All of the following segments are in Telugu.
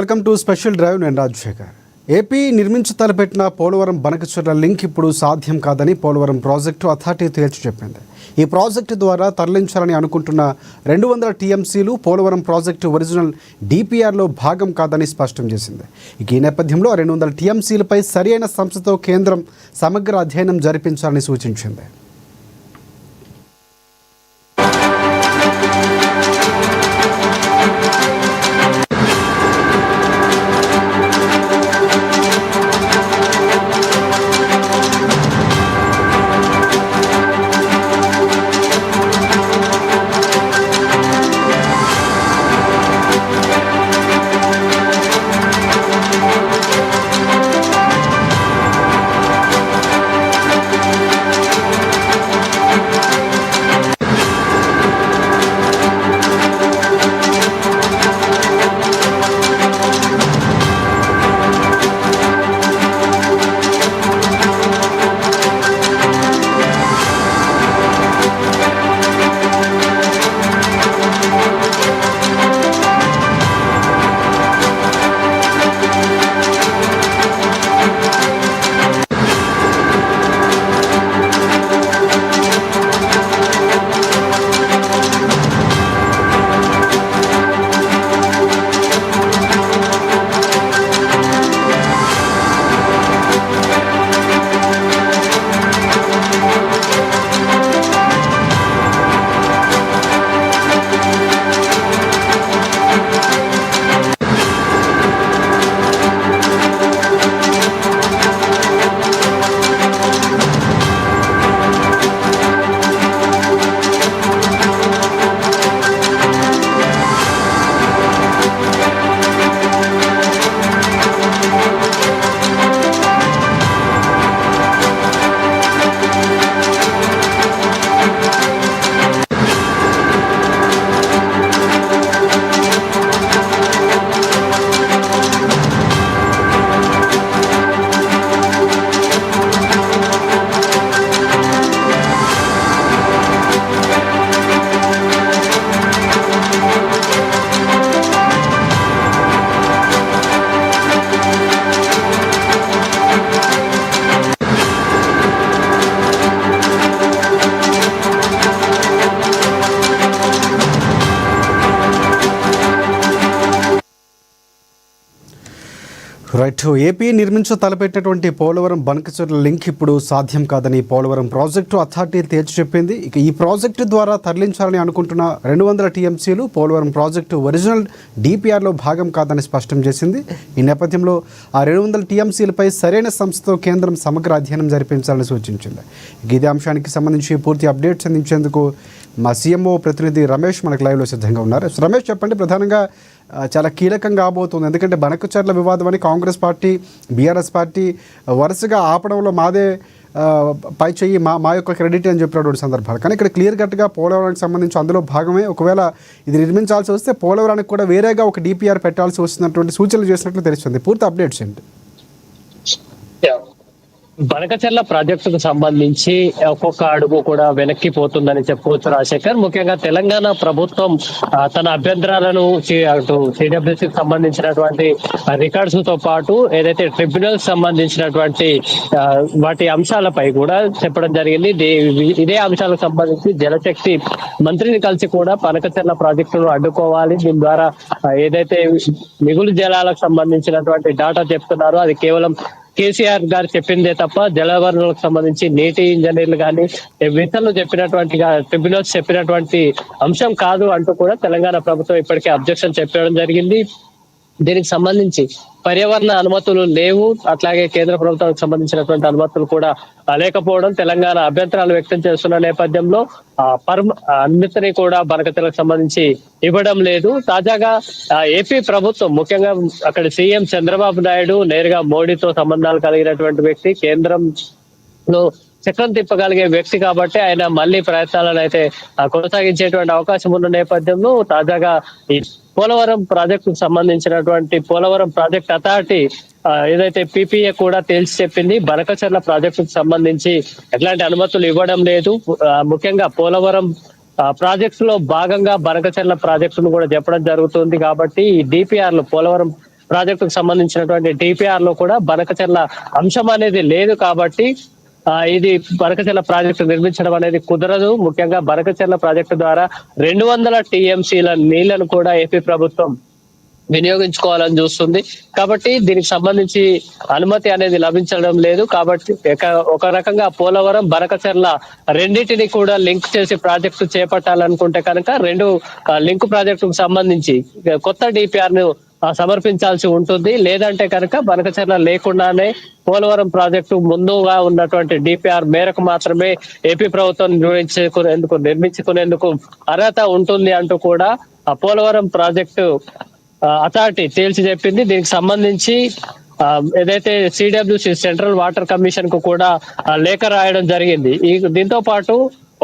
Welcome to special drive. నేను రాజశేఖర్. ఏపీ నిర్మించి తలపెట్టిన పోలవరం బనకచెర్ల లింక్ ఇప్పుడు సాధ్యం కాదని పోలవరం ప్రాజెక్టు అథారిటీ తేల్చి చెప్పింది. ఈ ప్రాజెక్టు ద్వారా తరలించాలని అనుకుంటున్న 200 టీఎంసీలు పోలవరం ప్రాజెక్టు ఒరిజినల్ డిపిఆర్లో భాగం కాదని స్పష్టం చేసింది. ఈ నేపథ్యంలో 200 టీఎంసీలపై సరైన సంస్థతో కేంద్రం సమగ్ర అధ్యయనం జరిపించాలని సూచించింది. రైట్. ఏపీ నిర్మించ తలపెట్టినటువంటి పోలవరం బనకచెర్ల లింక్ ఇప్పుడు సాధ్యం కాదని పోలవరం ప్రాజెక్టు అథారిటీ తేల్చి చెప్పింది. ఇక ఈ ప్రాజెక్టు ద్వారా తరలించాలని అనుకుంటున్న 200 టీఎంసీలు పోలవరం ప్రాజెక్టు ఒరిజినల్ డిపిఆర్లో భాగం కాదని స్పష్టం చేసింది. ఈ నేపథ్యంలో ఆ 200 టీఎంసీలపై సరైన సంస్థతో కేంద్రం సమగ్ర అధ్యయనం జరిపించాలని సూచించింది. ఇదే అంశానికి సంబంధించి పూర్తి అప్డేట్స్ అందించేందుకు మా సీఎంఓ ప్రతినిధి రమేష్ మనకు లైవ్లో సిద్ధంగా ఉన్నారు. రమేష్, చెప్పండి, ప్రధానంగా చాలా కీలకంగా కాబోతుంది. ఎందుకంటే బనకచెర్ల వివాదం అని కాంగ్రెస్ పార్టీ, బీఆర్ఎస్ పార్టీ వరుసగా ఆపడంలో మాదే పై చెయ్యి, మా యొక్క క్రెడిట్ అని చెప్పినటువంటి సందర్భాలు. కానీ ఇక్కడ క్లియర్ కట్గా పోలవరానికి సంబంధించి అందులో భాగమే. ఒకవేళ ఇది నిర్మించాల్సి వస్తే పోలవరానికి కూడా వేరేగా ఒక డిపిఆర్ పెట్టాల్సి వస్తున్నటువంటి సూచనలు చేసినట్లు తెలుస్తుంది. పూర్తి అప్డేట్స్ ఏంటి? బనకచెర్ల ప్రాజెక్టుకు సంబంధించి ఒక్కొక్క అడుగు కూడా వెనక్కిపోతుందని చెప్పుకోవచ్చు రాజశేఖర్. ముఖ్యంగా తెలంగాణ ప్రభుత్వం తన అభ్యంతరాలను అటు సిడబ్ల్యూసీకి సంబంధించినటువంటి రికార్డ్స్ తో పాటు ఏదైతే ట్రిబ్యునల్ సంబంధించినటువంటి వాటి అంశాలపై కూడా చెప్పడం జరిగింది. ఇదే అంశాలకు సంబంధించి జలశక్తి మంత్రిని కలిసి కూడా బనకచెర్ల ప్రాజెక్టును అడ్డుకోవాలి, దీని ద్వారా ఏదైతే మిగులు జలాలకు సంబంధించినటువంటి డాటా చెప్తున్నారో అది కేవలం కేసీఆర్ గారు చెప్పిందే తప్ప జలవనరులకు సంబంధించి నీటి ఇంజనీర్లు కానీ ఇతరులు చెప్పినటువంటి ట్రిబ్యునల్స్ చెప్పినటువంటి అంశం కాదు అంటూ కూడా తెలంగాణ ప్రభుత్వం ఇప్పటికే అబ్జెక్షన్ చెప్పడం జరిగింది. దీనికి సంబంధించి పర్యావరణ అనుమతులు లేవు, అట్లాగే కేంద్ర ప్రభుత్వానికి సంబంధించినటువంటి అనుమతులు కూడా లేకపోవడం తెలంగాణ అభ్యంతరాలు వ్యక్తం చేస్తున్న నేపథ్యంలో అనుమతిని కూడా బనకచెర్లకు సంబంధించి ఇవ్వడం లేదు. తాజాగా ఏపీ ప్రభుత్వం, ముఖ్యంగా అక్కడ సీఎం చంద్రబాబు నాయుడు నేరుగా మోడీతో సంబంధాలు కలిగినటువంటి వ్యక్తి, కేంద్రంలో చక్రం తిప్పగలిగే వ్యక్తి కాబట్టి ఆయన మళ్ళీ ప్రయత్నాలను అయితే కొనసాగించేటువంటి అవకాశం ఉన్న నేపథ్యంలో తాజాగా ఈ పోలవరం ప్రాజెక్టుకు సంబంధించినటువంటి పోలవరం ప్రాజెక్ట్ అథారిటీ ఏదైతే పీపీఏ కూడా తేల్చి చెప్పింది, బనకచెర్ల ప్రాజెక్టుకు సంబంధించి ఎట్లాంటి అనుమతులు ఇవ్వడం లేదు. ముఖ్యంగా పోలవరం ప్రాజెక్ట్స్ లో భాగంగా బనకచెర్ల ప్రాజెక్టును కూడా చెప్పడం జరుగుతుంది. కాబట్టి ఈ డిపిఆర్లు, పోలవరం ప్రాజెక్టుకు సంబంధించినటువంటి డిపిఆర్ లో కూడా బనకచెర్ల అంశం అనేది లేదు కాబట్టి ఇది బనకచెర్ల ప్రాజెక్టు నిర్మించడం అనేది కుదరదు. ముఖ్యంగా బనకచెర్ల ప్రాజెక్టు ద్వారా 200 టీఎంసీల నీళ్లను కూడా ఏపీ ప్రభుత్వం వినియోగించుకోవాలని చూస్తుంది. కాబట్టి దీనికి సంబంధించి అనుమతి అనేది లభించడం లేదు. కాబట్టి ఒక రకంగా పోలవరం బనకచెర్ల రెండింటిని కూడా లింక్ చేసి ప్రాజెక్టు చేపట్టాలనుకుంటే కనుక రెండు లింక్ ప్రాజెక్టుకు సంబంధించి కొత్త డిపిఆర్ ను సమర్పించాల్సి ఉంటుంది. లేదంటే కనుక బనకచెర్ల లేకుండానే పోలవరం ప్రాజెక్టు ముందుగా ఉన్నటువంటి డిపిఆర్ మేరకు మాత్రమే ఏపీ ప్రభుత్వం నిర్మించుకునేందుకు అర్హత ఉంటుంది అంటూ కూడా పోలవరం ప్రాజెక్టు అథారిటీ తేల్చి చెప్పింది. దీనికి సంబంధించి ఏదైతే సిడబ్ల్యూసి సెంట్రల్ వాటర్ కమిషన్ కు కూడా లేఖ రాయడం జరిగింది. దీంతో పాటు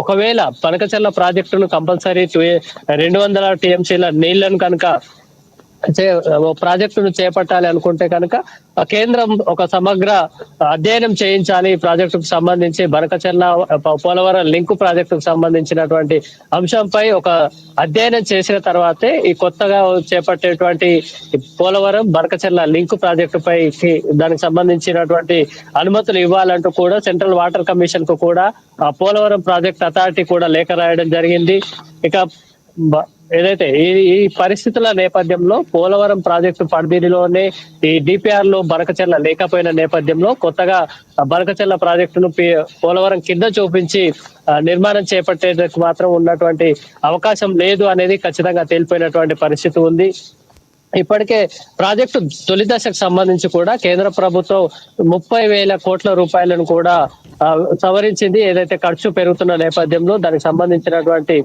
ఒకవేళ బనకచెర్ల ప్రాజెక్టును కంపల్సరీ 200 టీఎంసీల నీళ్లను కనుక ప్రాజెక్టును చేపట్టాలి అనుకుంటే కనుక కేంద్రం ఒక సమగ్ర అధ్యయనం చేయించాలి. ఈ ప్రాజెక్టుకు సంబంధించి బనకచెర్ల పోలవరం లింకు ప్రాజెక్టుకు సంబంధించినటువంటి అంశంపై ఒక అధ్యయనం చేసిన తర్వాతే ఈ కొత్తగా చేపట్టేటువంటి పోలవరం బనకచెర్ల లింకు ప్రాజెక్టు పై దానికి సంబంధించినటువంటి అనుమతులు ఇవ్వాలంటూ కూడా సెంట్రల్ వాటర్ కమిషన్ కు కూడా పోలవరం ప్రాజెక్ట్ అథారిటీ కూడా లేఖ రాయడం జరిగింది. ఇక ఏదైతే ఈ పరిస్థితుల నేపథ్యంలో పోలవరం ప్రాజెక్టు పరిధిలోనే ఈ డిపిఆర్ లో బనకచెర్ల లేకపోయిన నేపథ్యంలో కొత్తగా బనకచెర్ల ప్రాజెక్టును పోలవరం కింద చూపించి నిర్మాణం చేపట్టేందుకు మాత్రం ఉన్నటువంటి అవకాశం లేదు అనేది ఖచ్చితంగా తేలిపోయినటువంటి పరిస్థితి ఉంది. ఇప్పటికే ప్రాజెక్టు తొలి దశకు సంబంధించి కూడా కేంద్ర ప్రభుత్వం 30,000 కోట్ల రూపాయలను కూడా సవరించింది. ఏదైతే ఖర్చు పెరుగుతున్న నేపథ్యంలో దానికి సంబంధించినటువంటి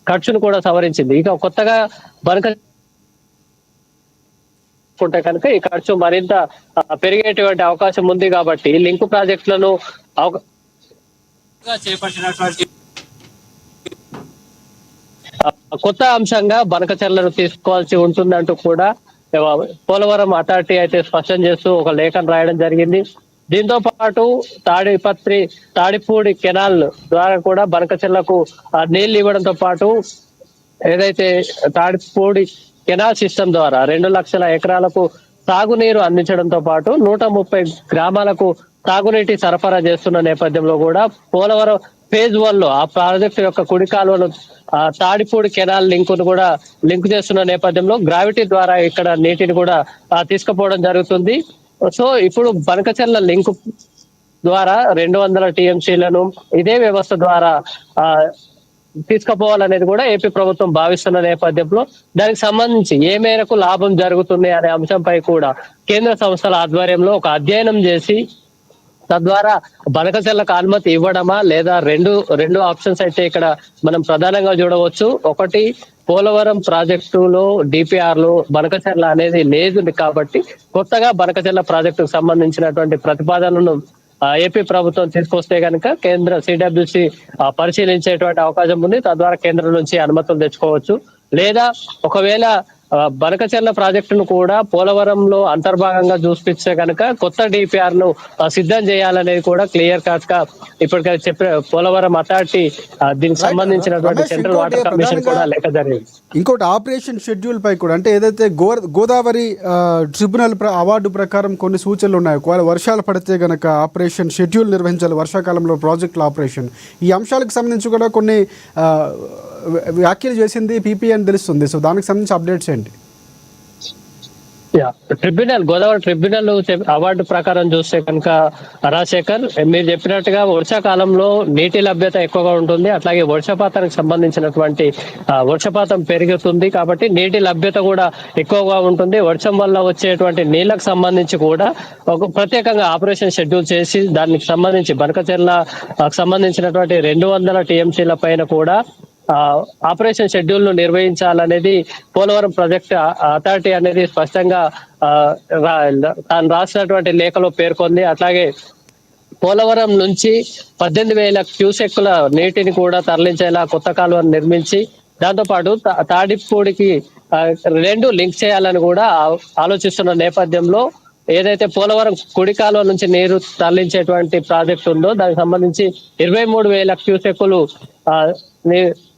ఖర్చును కూడా సవరించింది. ఇక కొత్తగా బనకుంటే కనుక ఈ ఖర్చు మరింత పెరిగేటువంటి అవకాశం ఉంది. కాబట్టి లింకు ప్రాజెక్టులను చేపట్టినటువంటి కొత్త అంశంగా బనకచెర్లను తీసుకోవాల్సి ఉంటుందంటూ కూడా పోలవరం అథారిటీ అయితే స్పష్టం చేస్తూ ఒక లేఖను రాయడం జరిగింది. దీంతో పాటు తాడిపూడి కెనాల్ ద్వారా కూడా బనకచెర్లకు నీళ్లు ఇవ్వడంతో పాటు ఏదైతే తాడిపూడి కెనాల్ సిస్టమ్ ద్వారా 2 లక్షల ఎకరాలకు సాగునీరు అందించడంతో పాటు 130 గ్రామాలకు తాగునీటి సరఫరా చేస్తున్న నేపథ్యంలో కూడా పోలవరం ఫేజ్ 1 లో ఆ ప్రాజెక్టు యొక్క కుడి కాలువను తాడిపూడి కెనాల్ లింకును కూడా లింక్ చేస్తున్న నేపథ్యంలో గ్రావిటీ ద్వారా ఇక్కడ నీటిని కూడా తీసుకుపోవడం జరుగుతుంది. సో ఇప్పుడు బనకచెర్ల లింక్ ద్వారా 200 టీఎంసీలను ఇదే వ్యవస్థ ద్వారా తీసుకుపోవాలనేది కూడా ఏపీ ప్రభుత్వం భావిస్తున్న నేపథ్యంలో దానికి సంబంధించి ఏ మేరకు లాభం జరుగుతుంది అనే అంశంపై కూడా కేంద్ర సంస్థల ఆధ్వర్యంలో ఒక అధ్యయనం చేసి తద్వారా బనకచెర్లకు అనుమతి ఇవ్వడమా లేదా రెండు ఆప్షన్స్ అయితే ఇక్కడ మనం ప్రధానంగా చూడవచ్చు. ఒకటి, పోలవరం ప్రాజెక్టులో డిపిఆర్ లో బనకచెర్ల అనేది లేదు కాబట్టి కొత్తగా బనకచెర్ల ప్రాజెక్టుకు సంబంధించినటువంటి ప్రతిపాదనను ఏపీ ప్రభుత్వం తీసుకొస్తే కనుక కేంద్ర సిడబ్ల్యూసి పరిశీలించేటువంటి అవకాశం ఉంది. తద్వారా కేంద్రం నుంచి అనుమతులు తెచ్చుకోవచ్చు. లేదా ఒకవేళ బనకచెర్ల ప్రాజెక్టును కూడా పోలవరంలో అంతర్భాగంగా చూపిస్తే కనుక కొత్త డిపిఆర్ ను సిద్ధం చేయాలనేది కూడా క్లియర్ కట్ గా ఇప్పటికే చెప్పిన పోలవరం అథారిటీ దీనికి సంబంధించినటువంటి సెంట్రల్ వాటర్ కమిషన్ కూడా లేఖ జరిగింది. ఇంకోటి ఆపరేషన్ షెడ్యూల్ పై కూడా అంటే ఏదైతే గోదావరి ట్రిబ్యునల్ అవార్డు ప్రకారం కొన్ని సూచనలు ఉన్నాయి. ఒకవేళ వర్షాలు పడితే గనక ఆపరేషన్ షెడ్యూల్ నిర్వహించాలి, వర్షాకాలంలో ప్రాజెక్టుల ఆపరేషన్. ఈ అంశాలకు సంబంధించి కూడా కొన్ని వ్యాఖ్యలు చేసింది పీపీ అని తెలుస్తుంది. సో దానికి సంబంధించి అప్డేట్స్ ఏంటి? ట్రిబ్యునల్ గోదావరి ట్రిబ్యునల్ అవార్డు ప్రకారం చూస్తే కనుక రాజశేఖర్ మీరు చెప్పినట్టుగా వర్షాకాలంలో నీటి లభ్యత ఎక్కువగా ఉంటుంది. అట్లాగే వర్షపాతానికి సంబంధించినటువంటి వర్షపాతం పెరుగుతుంది కాబట్టి నీటి లభ్యత కూడా ఎక్కువగా ఉంటుంది. వర్షం వల్ల వచ్చేటువంటి నీళ్లకు సంబంధించి కూడా ఒక ప్రత్యేకంగా ఆపరేషన్ షెడ్యూల్ చేసి దానికి సంబంధించి బనకచెర్ల సంబంధించినటువంటి 200 టీఎంసీల పైన కూడా ఆపరేషన్ షెడ్యూల్ ను నిర్వహించాలనేది పోలవరం ప్రాజెక్ట్ అథారిటీ అనేది స్పష్టంగా తాను రాసినటువంటి లేఖలో పేర్కొంది. అట్లాగే పోలవరం నుంచి 18,000 క్యూసెక్కుల నీటిని కూడా తరలించేలా కొత్త కాలువను నిర్మించి దాంతో పాటు తాడిపూడికి 2 లింక్ చేయాలని కూడా ఆలోచిస్తున్న నేపథ్యంలో ఏదైతే పోలవరం కుడి కాలువ నుంచి నీరు తరలించేటువంటి ప్రాజెక్ట్ ఉందో దానికి సంబంధించి 23,000 క్యూసెక్కులు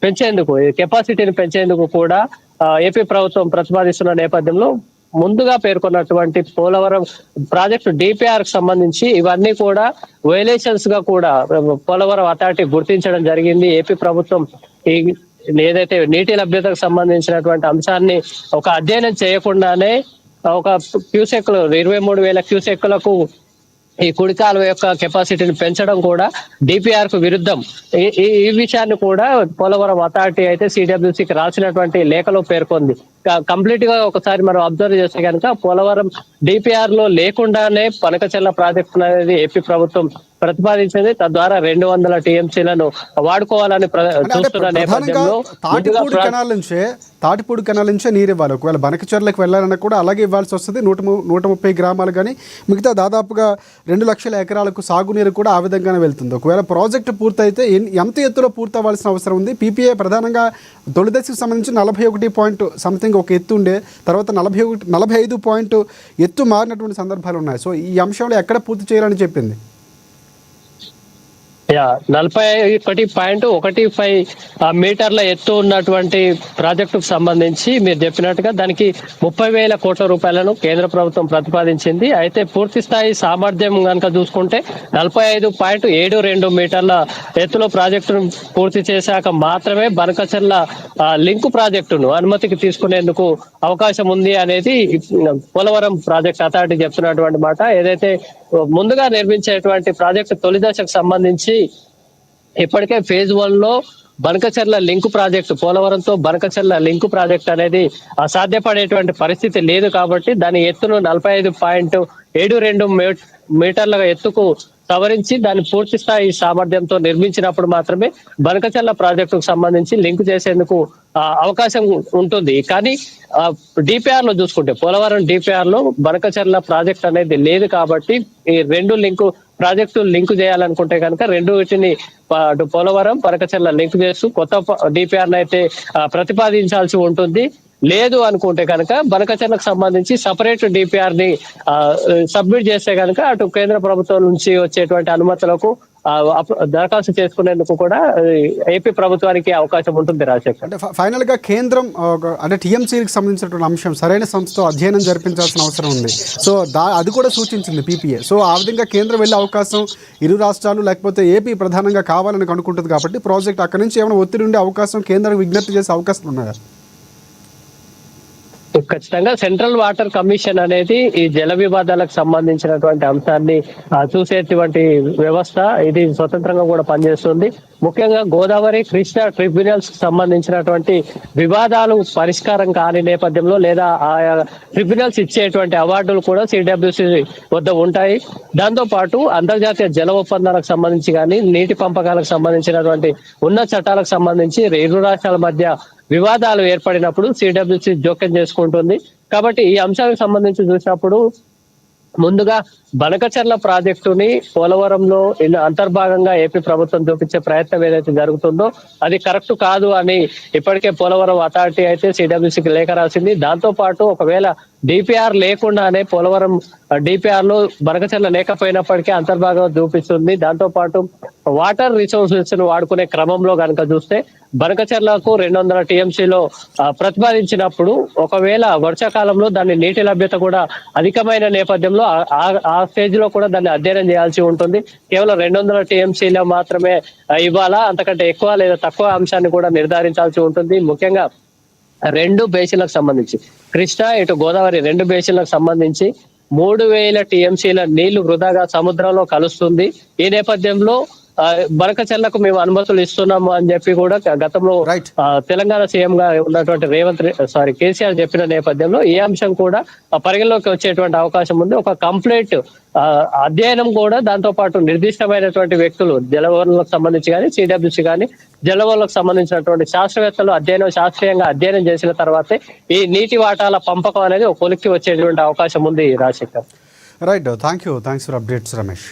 పెంచేందుకు కెపాసిటీని పెంచేందుకు కూడా ఏపీ ప్రభుత్వం ప్రతిపాదిస్తున్న నేపథ్యంలో ముందుగా పేర్కొన్నటువంటి పోలవరం ప్రాజెక్టు డిపిఆర్ కి సంబంధించి ఇవన్నీ కూడా వైలేషన్స్ గా కూడా పోలవరం అథారిటీ గుర్తించడం జరిగింది. ఏపీ ప్రభుత్వం ఈ ఏదైతే నీటి లభ్యతకు సంబంధించినటువంటి అంశాన్ని ఒక అధ్యయనం చేయకుండానే ఒక క్యూసెక్లు 23,000 క్యూసెక్లకు ఈ కుడి కాలువ యొక్క కెపాసిటీని పెంచడం కూడా డిపిఆర్ కు విరుద్ధం. ఈ విషయాన్ని కూడా పోలవరం అథారిటీ అయితే సిడబ్ల్యూసికి రాసినటువంటి లేఖలో పేర్కొంది. కంప్లీట్ గా ఒకసారి మనం అబ్జర్వ్ చేస్తే కనుక పోలవరం డిపిఆర్ లో లేకుండానే పనకచెర్ల ప్రాజెక్టు అనేది ఏపీ ప్రభుత్వం ప్రతిపాదించింది. తద్వారా 200 టీఎంసీలను వాడుకోవాలని చూస్తున్న నేపథ్యంలో తాటిపూడి కెనాల్ నుంచే నీరు ఇవ్వాలి. ఒకవేళ బనకచెర్లకు వెళ్ళాలన్నా కూడా అలాగే ఇవ్వాల్సి వస్తుంది. 130 గ్రామాలు కానీ మిగతా దాదాపుగా 2 లక్షల ఎకరాలకు సాగునీరు కూడా ఆ విధంగానే వెళ్తుంది. ఒకవేళ ప్రాజెక్టు పూర్తయితే ఎంత ఎత్తులో పూర్తవ్వాల్సిన అవసరం ఉంది? పీపీఏ ప్రధానంగా తొలి దశకు సంబంధించి 41 పాయింట్ సంథింగ్ ఒక ఎత్తు ఉండే, తర్వాత 45 పాయింట్ ఎత్తు మారినటువంటి సందర్భాలు ఉన్నాయి. సో ఈ అంశంలో ఎక్కడ పూర్తి చేయాలని చెప్పింది? 41.15 మీటర్ల ఎత్తు ఉన్నటువంటి ప్రాజెక్టుకు సంబంధించి మీరు చెప్పినట్టుగా దానికి 30,000 కోట్ల రూపాయలను కేంద్ర ప్రభుత్వం ప్రతిపాదించింది. అయితే పూర్తి స్థాయి సామర్థ్యం కనుక చూసుకుంటే 45.72 మీటర్ల ఎత్తులో ప్రాజెక్టును పూర్తి చేశాక మాత్రమే బనకచెర్ల లింకు ప్రాజెక్టును అనుమతికి తీసుకునేందుకు అవకాశం ఉంది అనేది పోలవరం ప్రాజెక్ట్ అథారిటీ చెప్తున్నటువంటి మాట. ఏదైతే ముందుగా నిర్మించేటువంటి ప్రాజెక్టు తొలి దశకు సంబంధించి ఇప్పటికే ఫేజ్ 1 లో బనకచెర్ల లింకు ప్రాజెక్టు, పోలవరంతో బనకచెర్ల లింకు ప్రాజెక్ట్ అనేది సాధ్యపడేటువంటి పరిస్థితి లేదు. కాబట్టి దాని ఎత్తును 45.72 మీటర్ల ఎత్తుకు సవరించి దాన్ని పూర్తి స్థాయి సామర్థ్యంతో నిర్మించినప్పుడు మాత్రమే బనకచెర్ల ప్రాజెక్టుకు సంబంధించి లింక్ చేసేందుకు అవకాశం ఉంటుంది. కానీ డిపిఆర్ లో చూసుకుంటే పోలవరం డిపిఆర్ లో బనకచెర్ల ప్రాజెక్ట్ అనేది లేదు. కాబట్టి ఈ 2 లింకు ప్రాజెక్టు లింక్ చేయాలనుకుంటే కనుక వీటిని పోలవరం బనకచెర్ల లింక్ చేస్తూ కొత్త డిపిఆర్ అయితే ప్రతిపాదించాల్సి ఉంటుంది. లేదు అనుకుంటే కనుక బనకచెర్లకు సంబంధించి సపరేట్ డిపిఆర్ ని సబ్మిట్ చేస్తే కనుక అటు కేంద్ర ప్రభుత్వం నుంచి వచ్చేటువంటి అనుమతులకు దరఖాస్తు చేసుకునేందుకు కూడా ఏపీ ప్రభుత్వానికి అవకాశం ఉంటుంది. రాజశేఖర్, అంటే ఫైనల్ గా కేంద్రం అంటే టీఎంసీకి సంబంధించినటువంటి అంశం సరైన సంస్థతో అధ్యయనం జరిపించాల్సిన అవసరం ఉంది. సో అది కూడా సూచించింది పీపీఏ. సో ఆ విధంగా కేంద్రం వెళ్ళే అవకాశం ఇరు రాష్ట్రాలు లేకపోతే ఏపీ ప్రధానంగా కావాలని అనుకుంటుంది. కాబట్టి ప్రాజెక్ట్ అక్కడి నుంచి ఏమైనా ఒత్తిడి ఉండే అవకాశం, కేంద్రం విజ్ఞప్తి చేసే అవకాశం ఉన్నాయా? ఖచ్చితంగా సెంట్రల్ వాటర్ కమిషన్ అనేది ఈ జల వివాదాలకు సంబంధించినటువంటి అంశాన్ని చూసేటువంటి వ్యవస్థ. ఇది స్వతంత్రంగా కూడా పనిచేస్తుంది. ముఖ్యంగా గోదావరి కృష్ణా ట్రిబ్యునల్స్ కి సంబంధించినటువంటి వివాదాలు పరిష్కారం కాని నేపథ్యంలో లేదా ఆయా ట్రిబ్యునల్స్ ఇచ్చేటువంటి అవార్డులు కూడా సిడబ్ల్యూసి వద్ద ఉంటాయి. దాంతో పాటు అంతర్జాతీయ జల ఒప్పందాలకు సంబంధించి కానీ నీటి పంపకాలకు సంబంధించినటువంటి ఉన్న చట్టాలకు సంబంధించి ఇరు రాష్ట్రాల మధ్య వివాదాలు ఏర్పడినప్పుడు సిడబ్ల్యూసి జోక్యం చేసుకుంటుంది. కాబట్టి ఈ అంశానికి సంబంధించి చూసినప్పుడు ముందుగా బనకచెర్ల ప్రాజెక్టుని పోలవరంలో అంతర్భాగంగా ఏపీ ప్రభుత్వం చూపించే ప్రయత్నం ఏదైతే జరుగుతుందో అది కరెక్ట్ కాదు అని ఇప్పటికే పోలవరం అథారిటీ అయితే సిడబ్ల్యూసికి లేఖ రాసింది. దాంతో పాటు ఒకవేళ డిపిఆర్ లేకుండానే పోలవరం డిపిఆర్ లో బనకచెర్ల లేకపోయినప్పటికీ అంతర్భాగం చూపిస్తుంది. దాంతో పాటు వాటర్ రిసోర్సెస్ ను వాడుకునే క్రమంలో కనుక చూస్తే బనకచెర్లకు 200 టీఎంసీలో ప్రతిపాదించినప్పుడు ఒకవేళ వర్షాకాలంలో దాని నీటి లభ్యత కూడా అధికమైన నేపథ్యంలో ఆ స్టేజ్ లో కూడా దాన్ని అధ్యయనం చేయాల్సి ఉంటుంది. కేవలం 200 టీఎంసీలో మాత్రమే ఇవ్వాలా, అంతకంటే ఎక్కువ లేదా తక్కువ అంశాన్ని కూడా నిర్ధారించాల్సి ఉంటుంది. ముఖ్యంగా 2 బేసిన్లకు సంబంధించి కృష్ణా ఇటు గోదావరి 2 బేసిన్లకు సంబంధించి 3,000 టీఎంసీల నీళ్లు వృధాగా సముద్రంలో కలుస్తుంది. ఈ నేపథ్యంలో బనకచెర్లకు మేము అనుమతులు ఇస్తున్నాము అని చెప్పి కూడా గతంలో తెలంగాణ సీఎం గా ఉన్నటువంటి కేసీఆర్ చెప్పిన నేపథ్యంలో ఈ అంశం కూడా పరిగణలోకి వచ్చేటువంటి అవకాశం ఉంది. ఒక కంప్లీట్ అధ్యయనం కూడా దాంతో పాటు నిర్దిష్టమైనటువంటి వ్యక్తులు జలవనరులకు సంబంధించి కానీ సిడబ్ల్యూసి కానీ జలవనరులకు సంబంధించినటువంటి శాస్త్రవేత్తలు శాస్త్రీయంగా అధ్యయనం చేసిన తర్వాతే ఈ నీటి వాటాల పంపకం అనేది ఒక కొలిక్కి వచ్చేటువంటి అవకాశం ఉంది. Rajasekhar, right, thanks for updates Ramesh.